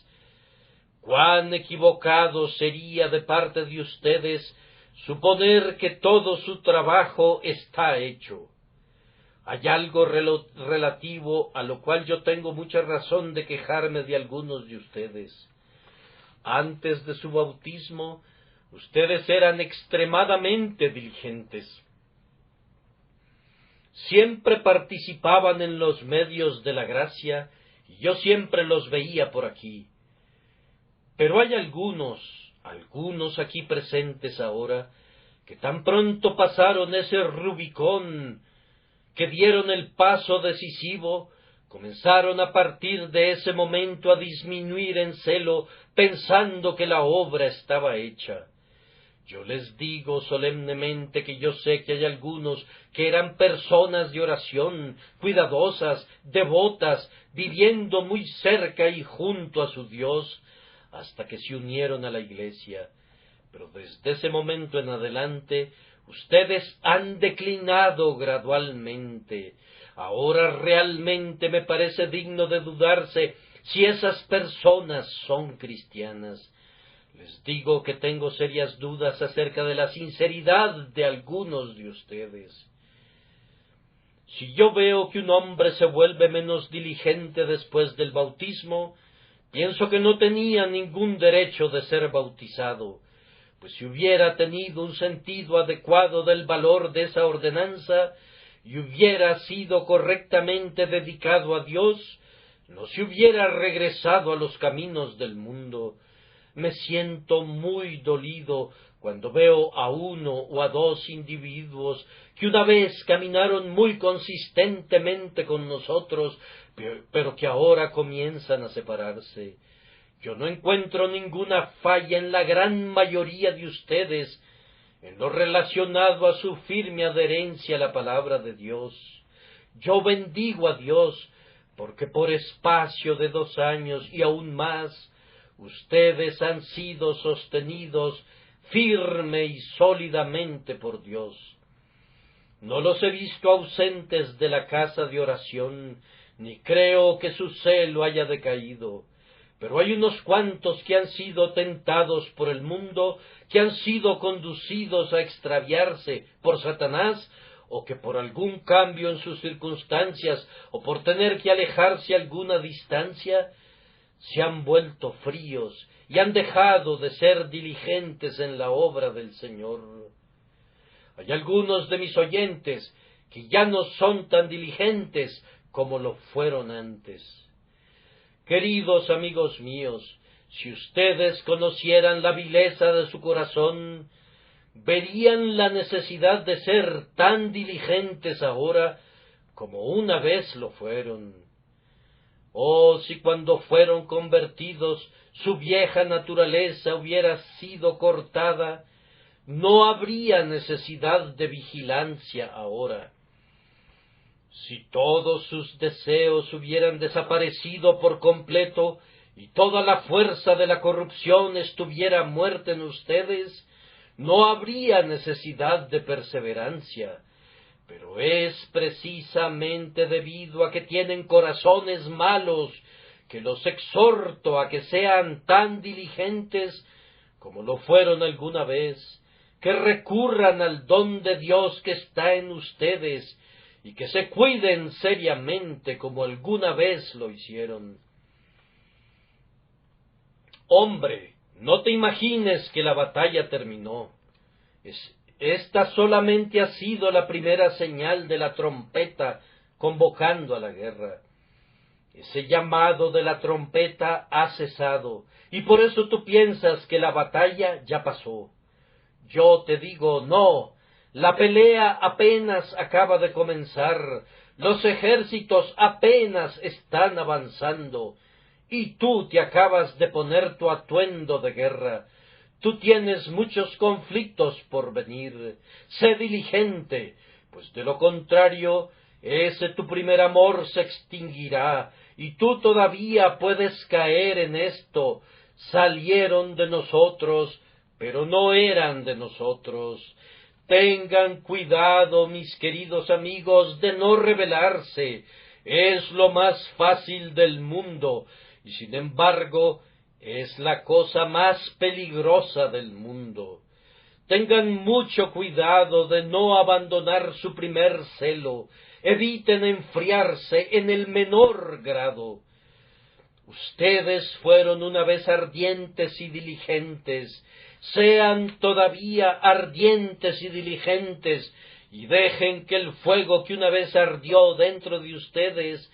cuán equivocado sería de parte de ustedes suponer que todo su trabajo está hecho. Hay algo relativo a lo cual yo tengo mucha razón de quejarme de algunos de ustedes. Antes de su bautismo, ustedes eran extremadamente diligentes. Siempre participaban en los medios de la gracia, y yo siempre los veía por aquí. Pero hay algunos aquí presentes ahora, que tan pronto pasaron ese Rubicón, que dieron el paso decisivo, comenzaron a partir de ese momento a disminuir en celo, pensando que la obra estaba hecha. Yo les digo solemnemente que yo sé que hay algunos que eran personas de oración, cuidadosas, devotas, viviendo muy cerca y junto a su Dios, hasta que se unieron a la Iglesia. Pero desde ese momento en adelante, ustedes han declinado gradualmente. Ahora realmente me parece digno de dudarse si esas personas son cristianas. Les digo que tengo serias dudas acerca de la sinceridad de algunos de ustedes. Si yo veo que un hombre se vuelve menos diligente después del bautismo, pienso que no tenía ningún derecho de ser bautizado, pues si hubiera tenido un sentido adecuado del valor de esa ordenanza y hubiera sido correctamente dedicado a Dios, no se hubiera regresado a los caminos del mundo. Me siento muy dolido cuando veo a uno o a dos individuos que una vez caminaron muy consistentemente con nosotros, pero que ahora comienzan a separarse. Yo no encuentro ninguna falla en la gran mayoría de ustedes en lo relacionado a su firme adherencia a la palabra de Dios. Yo bendigo a Dios porque por espacio de 2 años y aún más, ustedes han sido sostenidos firme y sólidamente por Dios. No los he visto ausentes de la casa de oración, ni creo que su celo haya decaído, pero hay unos cuantos que han sido tentados por el mundo, que han sido conducidos a extraviarse por Satanás, o que por algún cambio en sus circunstancias, o por tener que alejarse a alguna distancia, se han vuelto fríos y han dejado de ser diligentes en la obra del Señor. Hay algunos de mis oyentes que ya no son tan diligentes como lo fueron antes. Queridos amigos míos, si ustedes conocieran la vileza de su corazón, verían la necesidad de ser tan diligentes ahora como una vez lo fueron. Oh, si cuando fueron convertidos su vieja naturaleza hubiera sido cortada, no habría necesidad de vigilancia ahora. Si todos sus deseos hubieran desaparecido por completo y toda la fuerza de la corrupción estuviera muerta en ustedes, no habría necesidad de perseverancia. Pero es precisamente debido a que tienen corazones malos que los exhorto a que sean tan diligentes como lo fueron alguna vez, que recurran al don de Dios que está en ustedes y que se cuiden seriamente como alguna vez lo hicieron. Hombre, no te imagines que la batalla terminó. Esta solamente ha sido la primera señal de la trompeta convocando a la guerra. Ese llamado de la trompeta ha cesado, y por eso tú piensas que la batalla ya pasó. Yo te digo, no, la pelea apenas acaba de comenzar, los ejércitos apenas están avanzando, y tú te acabas de poner tu atuendo de guerra. Tú tienes muchos conflictos por venir. Sé diligente, pues de lo contrario, ese tu primer amor se extinguirá, y tú todavía puedes caer en esto. Salieron de nosotros, pero no eran de nosotros. Tengan cuidado, mis queridos amigos, de no rebelarse. Es lo más fácil del mundo, y sin embargo, es la cosa más peligrosa del mundo. Tengan mucho cuidado de no abandonar su primer celo. Eviten enfriarse en el menor grado. Ustedes fueron una vez ardientes y diligentes. Sean todavía ardientes y diligentes, y dejen que el fuego que una vez ardió dentro de ustedes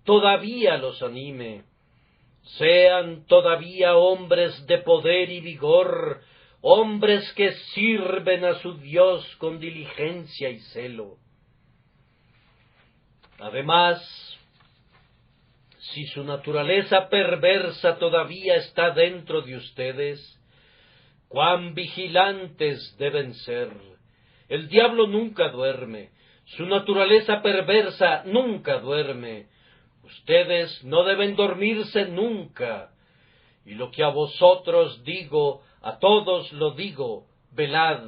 todavía los anime. Sean todavía hombres de poder y vigor, hombres que sirven a su Dios con diligencia y celo. Además, si su naturaleza perversa todavía está dentro de ustedes, cuán vigilantes deben ser. El diablo nunca duerme, su naturaleza perversa nunca duerme. Ustedes no deben dormirse nunca. Y lo que a vosotros digo, a todos lo digo, velad.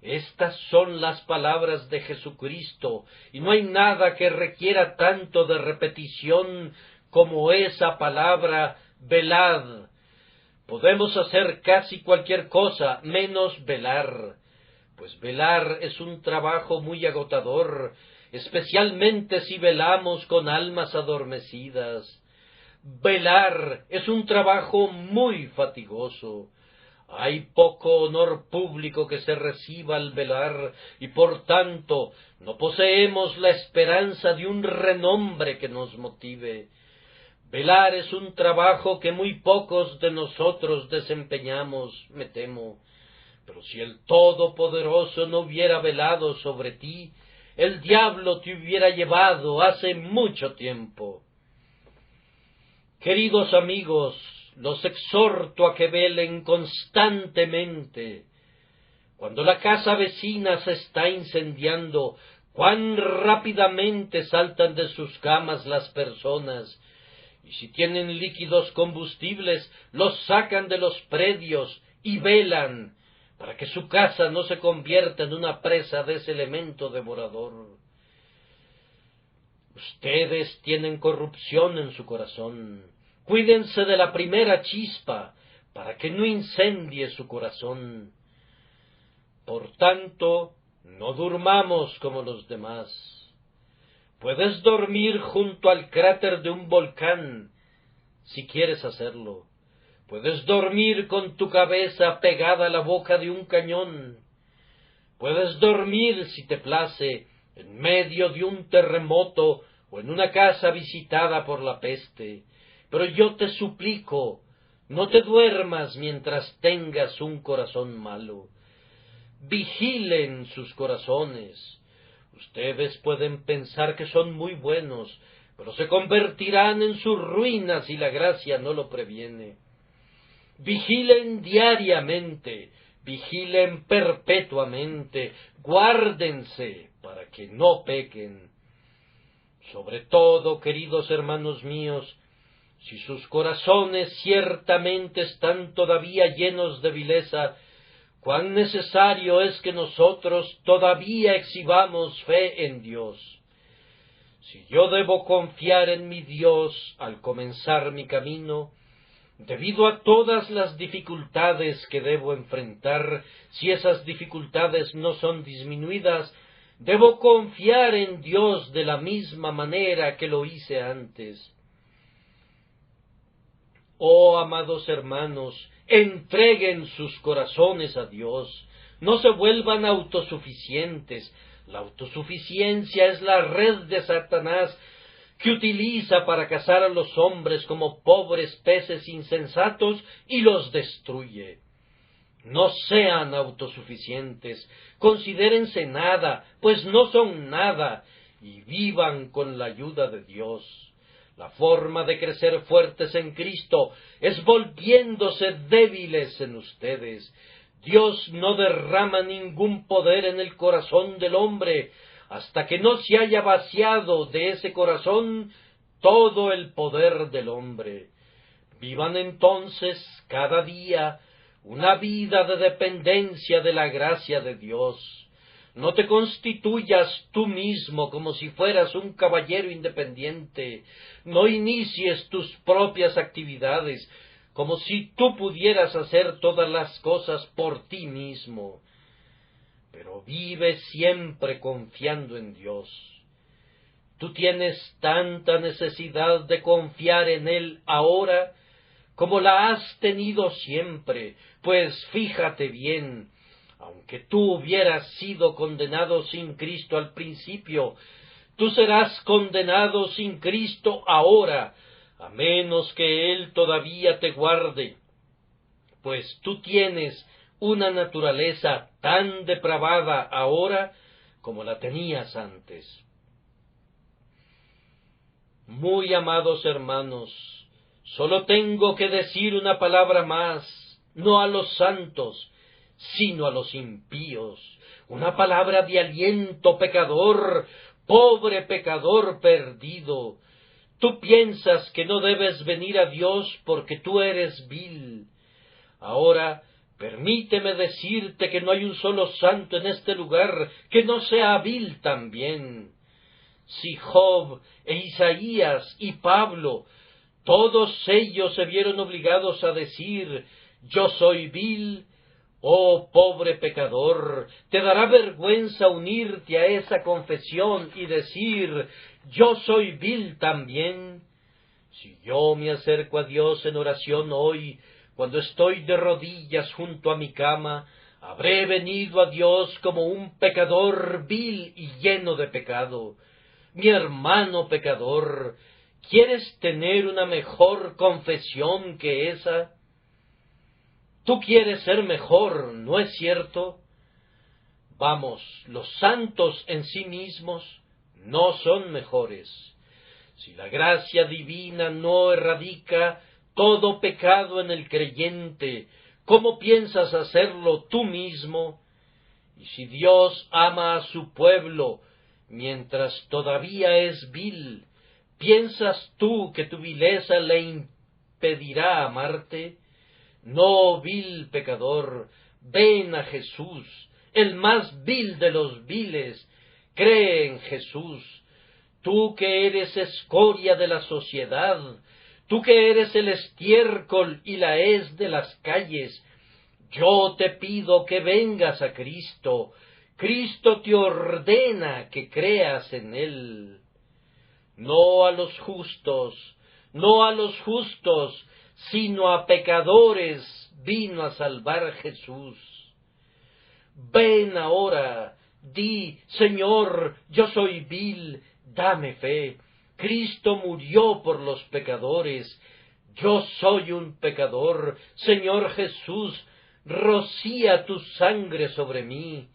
Estas son las palabras de Jesucristo, y no hay nada que requiera tanto de repetición como esa palabra, velad. Podemos hacer casi cualquier cosa, menos velar, pues velar es un trabajo muy agotador, especialmente si velamos con almas adormecidas. Velar es un trabajo muy fatigoso. Hay poco honor público que se reciba al velar, y por tanto no poseemos la esperanza de un renombre que nos motive. Velar es un trabajo que muy pocos de nosotros desempeñamos, me temo. Pero si el Todopoderoso no hubiera velado sobre ti, el diablo te hubiera llevado hace mucho tiempo. Queridos amigos, los exhorto a que velen constantemente. Cuando la casa vecina se está incendiando, cuán rápidamente saltan de sus camas las personas, y si tienen líquidos combustibles, los sacan de los predios y velan, para que su casa no se convierta en una presa de ese elemento devorador. Ustedes tienen corrupción en su corazón. Cuídense de la primera chispa, para que no incendie su corazón. Por tanto, no durmamos como los demás. Puedes dormir junto al cráter de un volcán, si quieres hacerlo. Puedes dormir con tu cabeza pegada a la boca de un cañón. Puedes dormir, si te place, en medio de un terremoto o en una casa visitada por la peste. Pero yo te suplico, no te duermas mientras tengas un corazón malo. Vigilen sus corazones. Ustedes pueden pensar que son muy buenos, pero se convertirán en sus ruinas si la gracia no lo previene. Vigilen diariamente, vigilen perpetuamente, guárdense para que no pequen. Sobre todo, queridos hermanos míos, si sus corazones ciertamente están todavía llenos de vileza, cuán necesario es que nosotros todavía exhibamos fe en Dios. Si yo debo confiar en mi Dios al comenzar mi camino, debido a todas las dificultades que debo enfrentar, si esas dificultades no son disminuidas, debo confiar en Dios de la misma manera que lo hice antes. Oh, amados hermanos, entreguen sus corazones a Dios, no se vuelvan autosuficientes. La autosuficiencia es la red de Satanás que utiliza para cazar a los hombres como pobres peces insensatos y los destruye. No sean autosuficientes, considérense nada, pues no son nada, y vivan con la ayuda de Dios. La forma de crecer fuertes en Cristo es volviéndose débiles en ustedes. Dios no derrama ningún poder en el corazón del hombre hasta que no se haya vaciado de ese corazón todo el poder del hombre. Vivan entonces cada día una vida de dependencia de la gracia de Dios. No te constituyas tú mismo como si fueras un caballero independiente. No inicies tus propias actividades como si tú pudieras hacer todas las cosas por ti mismo. Pero vive siempre confiando en Dios. Tú tienes tanta necesidad de confiar en Él ahora como la has tenido siempre, pues fíjate bien, aunque tú hubieras sido condenado sin Cristo al principio, tú serás condenado sin Cristo ahora, a menos que Él todavía te guarde, pues tú tienes una naturaleza tan depravada ahora como la tenías antes. Muy amados hermanos, solo tengo que decir una palabra más, no a los santos, sino a los impíos, una palabra de aliento, pecador, pobre pecador perdido. Tú piensas que no debes venir a Dios porque tú eres vil. Ahora, permíteme decirte que no hay un solo santo en este lugar que no sea vil también. Si Job e Isaías y Pablo, todos ellos se vieron obligados a decir, yo soy vil, oh pobre pecador, te dará vergüenza unirte a esa confesión y decir, yo soy vil también. Si yo me acerco a Dios en oración hoy, cuando estoy de rodillas junto a mi cama, habré venido a Dios como un pecador vil y lleno de pecado. Mi hermano pecador, ¿quieres tener una mejor confesión que esa? Tú quieres ser mejor, ¿no es cierto? Vamos, los santos en sí mismos no son mejores. Si la gracia divina no erradica todo pecado en el creyente, ¿cómo piensas hacerlo tú mismo? Y si Dios ama a su pueblo mientras todavía es vil, ¿piensas tú que tu vileza le impedirá amarte? No, vil pecador, ven a Jesús, el más vil de los viles, cree en Jesús. Tú que eres escoria de la sociedad, tú que eres el estiércol y la hez de las calles, yo te pido que vengas a Cristo. Cristo te ordena que creas en Él. No a los justos, no a los justos, sino a pecadores vino a salvar Jesús. Ven ahora, di, Señor, yo soy vil, dame fe. Cristo murió por los pecadores. Yo soy un pecador. Señor Jesús, rocía tu sangre sobre mí.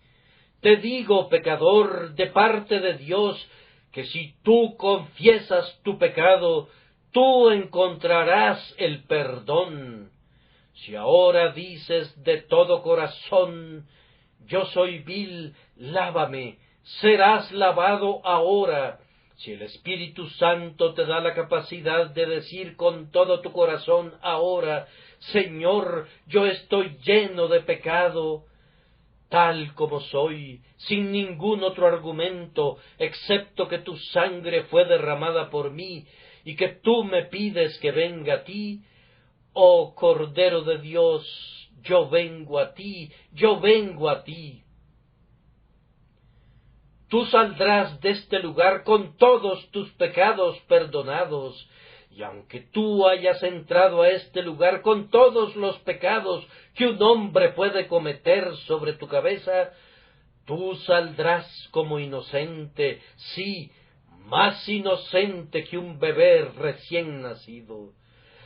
Te digo, pecador, de parte de Dios, que si tú confiesas tu pecado, tú encontrarás el perdón. Si ahora dices de todo corazón, yo soy vil, lávame, serás lavado ahora. Si el Espíritu Santo te da la capacidad de decir con todo tu corazón ahora, Señor, yo estoy lleno de pecado, tal como soy, sin ningún otro argumento, excepto que tu sangre fue derramada por mí, y que tú me pides que venga a ti, oh Cordero de Dios, yo vengo a ti, yo vengo a ti. Tú saldrás de este lugar con todos tus pecados perdonados, y aunque tú hayas entrado a este lugar con todos los pecados que un hombre puede cometer sobre tu cabeza, tú saldrás como inocente, sí, más inocente que un bebé recién nacido.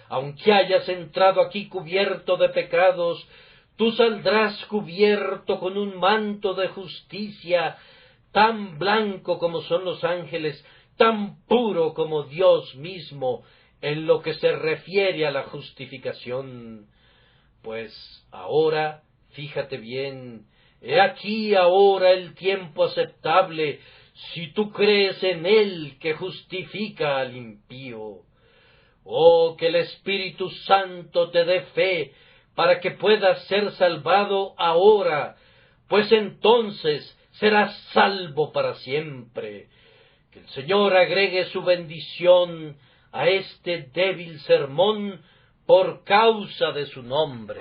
Aunque hayas entrado aquí cubierto de pecados, tú saldrás cubierto con un manto de justicia, tan blanco como son los ángeles, tan puro como Dios mismo, en lo que se refiere a la justificación. Pues ahora, fíjate bien, he aquí ahora el tiempo aceptable, si tú crees en Él que justifica al impío. Oh, que el Espíritu Santo te dé fe para que puedas ser salvado ahora, pues entonces serás salvo para siempre. Que el Señor agregue su bendición a este débil sermón por causa de su nombre.